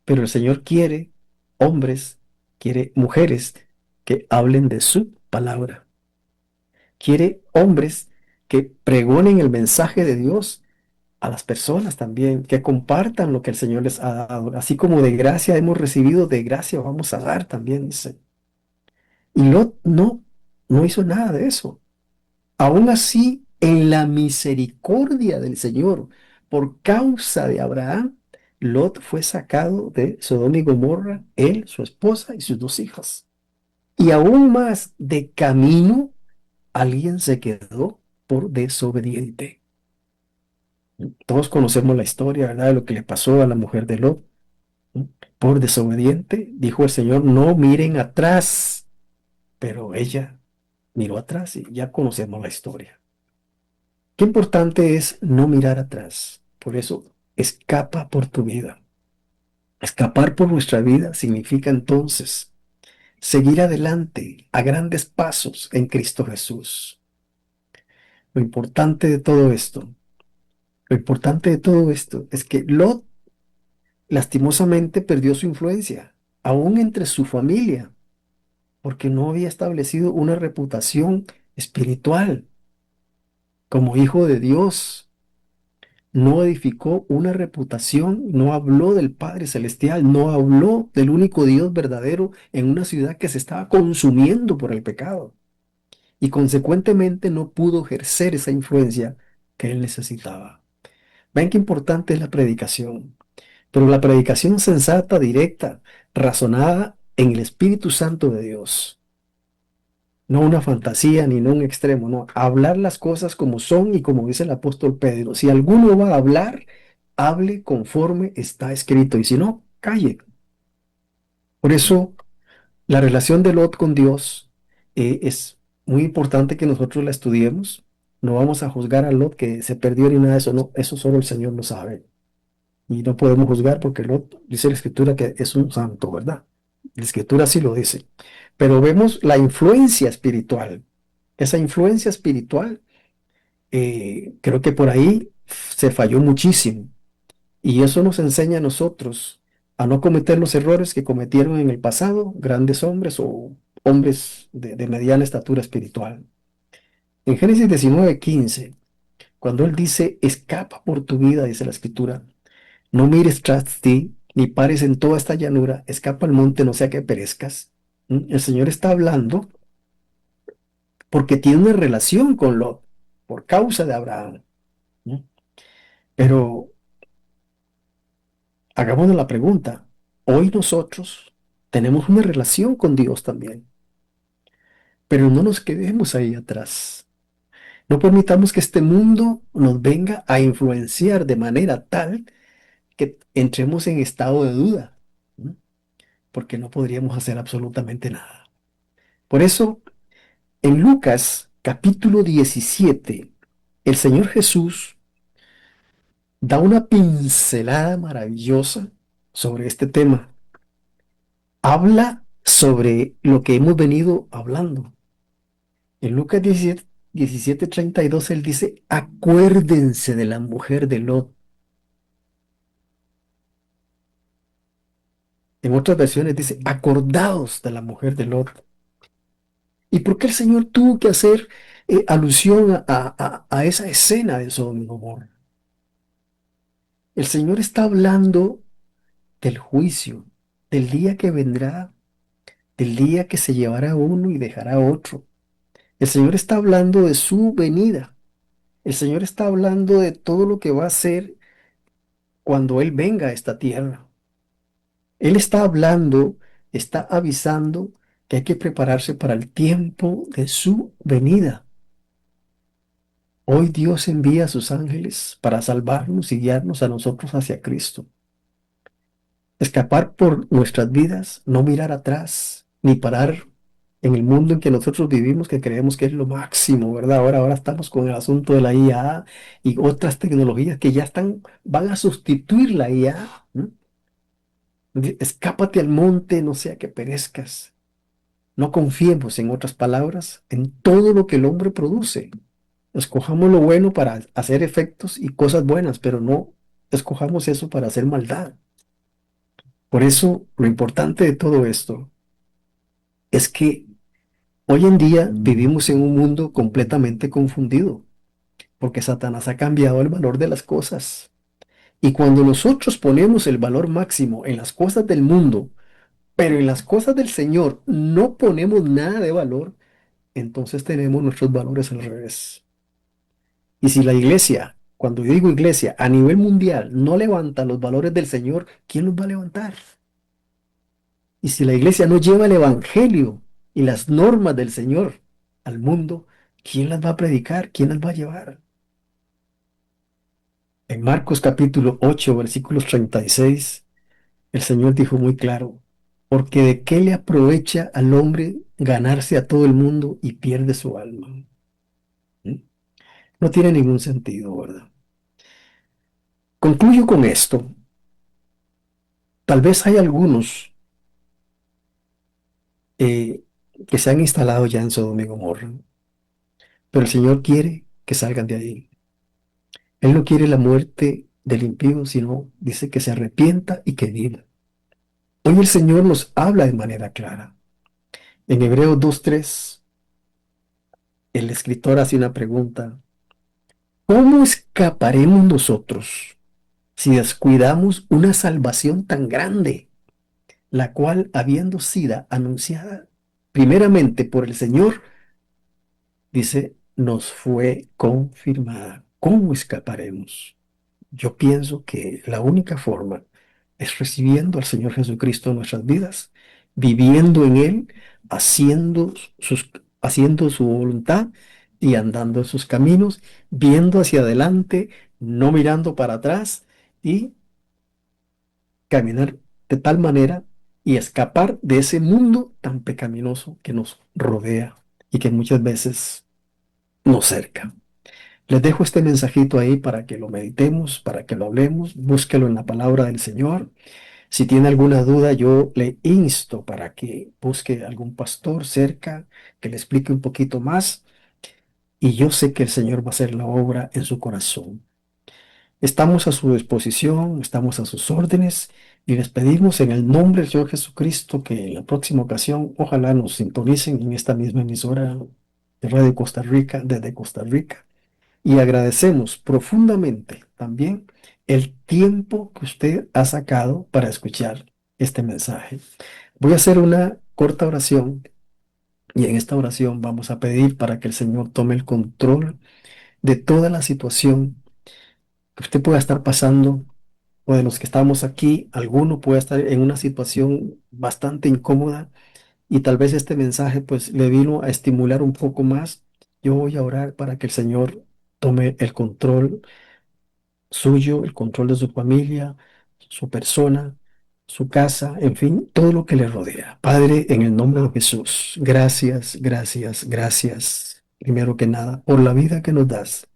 Pero el Señor quiere hombres, quiere mujeres que hablen de su palabra. Quiere hombres que pregonen el mensaje de Dios a las personas también, que compartan lo que el Señor les ha dado. Así como de gracia hemos recibido, de gracia vamos a dar también, dice. Y Lot no hizo nada de eso. Aún así, en la misericordia del Señor, por causa de Abraham, Lot fue sacado de Sodoma y Gomorra, él, su esposa y sus dos hijas. Y aún más, de camino, alguien se quedó por desobediente. Todos conocemos la historia, ¿verdad? De lo que le pasó a la mujer de Lot. ¿No? Por desobediente, dijo el Señor, no miren atrás. Pero ella miró atrás y ya conocemos la historia. Qué importante es no mirar atrás. Por eso, escapa por tu vida. Escapar por nuestra vida significa entonces seguir adelante a grandes pasos en Cristo Jesús. Lo importante de todo esto, lo importante de todo esto es que Lot lastimosamente perdió su influencia, aún entre su familia, porque no había establecido una reputación espiritual como hijo de Dios. No edificó una reputación, no habló del Padre Celestial, no habló del único Dios verdadero en una ciudad que se estaba consumiendo por el pecado. Y consecuentemente no pudo ejercer esa influencia que él necesitaba. Ven qué importante es la predicación, pero la predicación sensata, directa, razonada en el Espíritu Santo de Dios. No una fantasía ni no un extremo, no. Hablar las cosas como son y como dice el apóstol Pedro. Si alguno va a hablar, hable conforme está escrito y si no, calle. Por eso la relación de Lot con Dios es muy importante que nosotros la estudiemos. No vamos a juzgar a Lot que se perdió ni nada de eso, no, eso solo el Señor lo sabe. Y no podemos juzgar porque Lot dice la Escritura que es un santo, ¿verdad? La Escritura sí lo dice. Pero vemos la influencia espiritual. Esa influencia espiritual, creo que por ahí se falló muchísimo. Y eso nos enseña a nosotros a no cometer los errores que cometieron en el pasado grandes hombres o hombres de mediana estatura espiritual. En Génesis 19:15, cuando él dice, escapa por tu vida, dice la escritura, no mires tras ti, ni pares en toda esta llanura, escapa al monte, no sea que perezcas. El Señor está hablando porque tiene una relación con Lot, por causa de Abraham. ¿No? Pero hagámonos la pregunta, hoy nosotros tenemos una relación con Dios también, pero no nos quedemos ahí atrás. No permitamos que este mundo nos venga a influenciar de manera tal que entremos en estado de duda, ¿no? Porque no podríamos hacer absolutamente nada. Por eso, en Lucas capítulo 17, el Señor Jesús da una pincelada maravillosa sobre este tema. Habla sobre lo que hemos venido hablando. En Lucas 17:32 él dice, acuérdense de la mujer de Lot. En otras versiones dice, acordaos de la mujer de Lot. ¿Y por qué el Señor tuvo que hacer alusión a esa escena de Sodoma y Gomorra? El Señor está hablando del juicio, del día que vendrá, del día que se llevará a uno y dejará a otro. El Señor está hablando de su venida. El Señor está hablando de todo lo que va a hacer cuando Él venga a esta tierra. Él está hablando, está avisando que hay que prepararse para el tiempo de su venida. Hoy Dios envía a sus ángeles para salvarnos y guiarnos a nosotros hacia Cristo. Escapar por nuestras vidas, no mirar atrás, ni parar en el mundo en que nosotros vivimos, que creemos que es lo máximo, ¿verdad? Ahora estamos con el asunto de la IA y otras tecnologías que ya van a sustituir la IA. ¿No? Escápate al monte, no sea que perezcas. No confiemos, en otras palabras, en todo lo que el hombre produce. Escojamos lo bueno para hacer efectos y cosas buenas, pero no escojamos eso para hacer maldad. Por eso, lo importante de todo esto es que hoy en día vivimos en un mundo completamente confundido, porque Satanás ha cambiado el valor de las cosas. Y cuando nosotros ponemos el valor máximo en las cosas del mundo, pero en las cosas del Señor no ponemos nada de valor, entonces tenemos nuestros valores al revés. Y si la iglesia, cuando yo digo iglesia, a nivel mundial no levanta los valores del Señor, ¿quién los va a levantar? Y si la iglesia no lleva el evangelio y las normas del Señor al mundo, ¿quién las va a predicar? ¿Quién las va a llevar? En Marcos capítulo 8, versículos 36, el Señor dijo muy claro, porque de qué le aprovecha al hombre ganarse a todo el mundo y pierde su alma. ¿Mm? No tiene ningún sentido, ¿verdad? Concluyo con esto. Tal vez hay algunos eh, que se han instalado ya en Sodoma y Gomorra, pero el Señor quiere que salgan de ahí. Él no quiere la muerte del impío, sino dice que se arrepienta y que viva. Hoy el Señor nos habla de manera clara. En Hebreos 2:3, el escritor hace una pregunta. ¿Cómo escaparemos nosotros si descuidamos una salvación tan grande, la cual, habiendo sido anunciada primeramente por el Señor, dice, nos fue confirmada? ¿Cómo escaparemos? Yo pienso que la única forma es recibiendo al Señor Jesucristo en nuestras vidas, viviendo en Él, haciendo haciendo su voluntad y andando en sus caminos, viendo hacia adelante, no mirando para atrás y caminar de tal manera y escapar de ese mundo tan pecaminoso que nos rodea y que muchas veces nos cerca. Les dejo este mensajito ahí para que lo meditemos, para que lo hablemos, búsquelo en la palabra del Señor. Si tiene alguna duda, yo le insto para que busque algún pastor cerca, que le explique un poquito más, y yo sé que el Señor va a hacer la obra en su corazón. Estamos a su disposición, estamos a sus órdenes, y les pedimos en el nombre del Señor Jesucristo que en la próxima ocasión, ojalá nos sintonicen en esta misma emisora de Radio Costa Rica, desde Costa Rica. Y agradecemos profundamente también el tiempo que usted ha sacado para escuchar este mensaje. Voy a hacer una corta oración y en esta oración vamos a pedir para que el Señor tome el control de toda la situación que usted pueda estar pasando o de los que estamos aquí. Alguno puede estar en una situación bastante incómoda y tal vez este mensaje pues le vino a estimular un poco más. Yo voy a orar para que el Señor tome el control suyo, el control de su familia, su persona, su casa, en fin, todo lo que le rodea. Padre, en el nombre de Jesús, gracias, gracias, gracias, primero que nada, por la vida que nos das,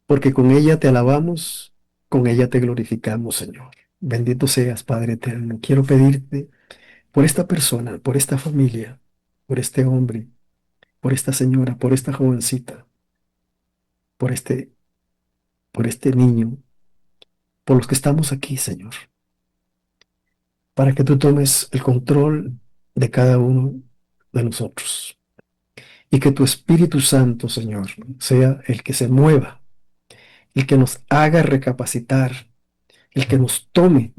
porque con ella te alabamos, con ella te glorificamos, Señor. Bendito seas, Padre eterno. Quiero pedirte por esta persona, por esta familia, por este hombre, por esta señora, por esta jovencita, por por este niño, por los que estamos aquí, Señor, para que tú tomes el control de cada uno de nosotros y que tu Espíritu Santo, Señor, sea el que se mueva, el que nos haga recapacitar, el que nos tome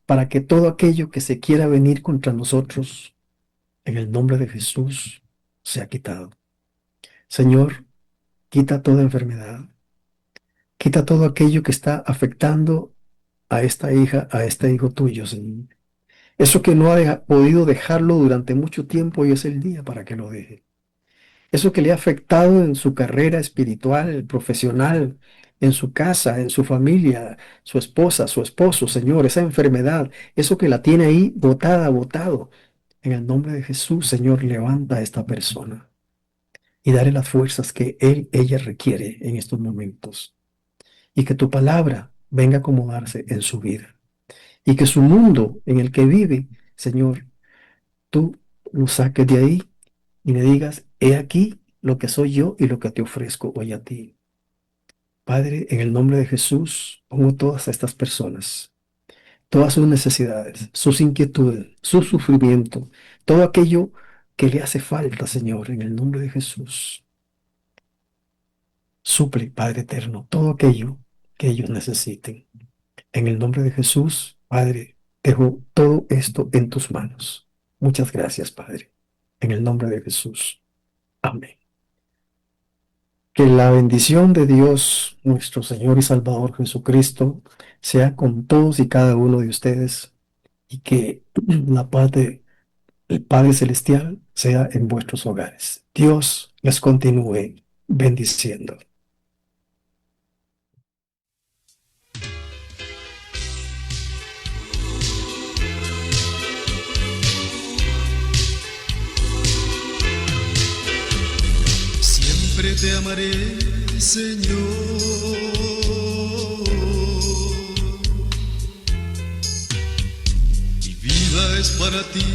para que todo aquello que se quiera venir contra nosotros, en el nombre de Jesús, sea quitado. Señor, quita toda enfermedad, quita todo aquello que está afectando a esta hija, a este hijo tuyo, Señor. Eso que no ha podido dejarlo durante mucho tiempo, hoy es el día para que lo deje. Eso que le ha afectado en su carrera espiritual, profesional, en su casa, en su familia, su esposa, su esposo, Señor, esa enfermedad, eso que la tiene ahí botada, botado. En el nombre de Jesús, Señor, levanta a esta persona y dale las fuerzas que ella requiere en estos momentos. Y que tu palabra venga a acomodarse en su vida. Y que su mundo en el que vive, Señor, tú lo saques de ahí y le digas, he aquí lo que soy yo y lo que te ofrezco hoy a ti. Padre, en el nombre de Jesús, pongo todas estas personas, todas sus necesidades, sus inquietudes, su sufrimiento, todo aquello que le hace falta, Señor, en el nombre de Jesús. Suple, Padre eterno, todo aquello que ellos necesiten. En el nombre de Jesús, Padre, dejo todo esto en tus manos. Muchas gracias, Padre. En el nombre de Jesús. Amén. Que la bendición de Dios, nuestro Señor y Salvador Jesucristo, sea con todos y cada uno de ustedes y que la paz del Padre Celestial sea en vuestros hogares. Dios les continúe bendiciendo. Siempre te amaré, Señor. Mi vida es para ti,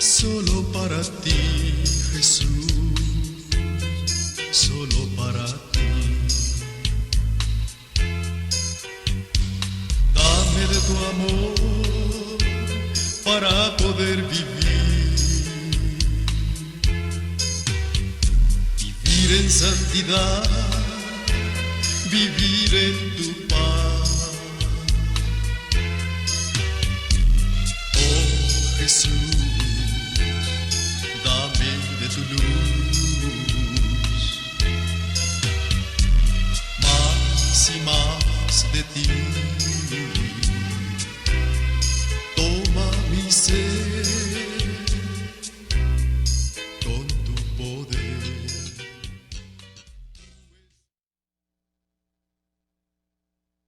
solo para ti, Jesús, solo para ti. Dame de tu amor para poder vivir en santidad, vivir en tu paz. Oh Jesús.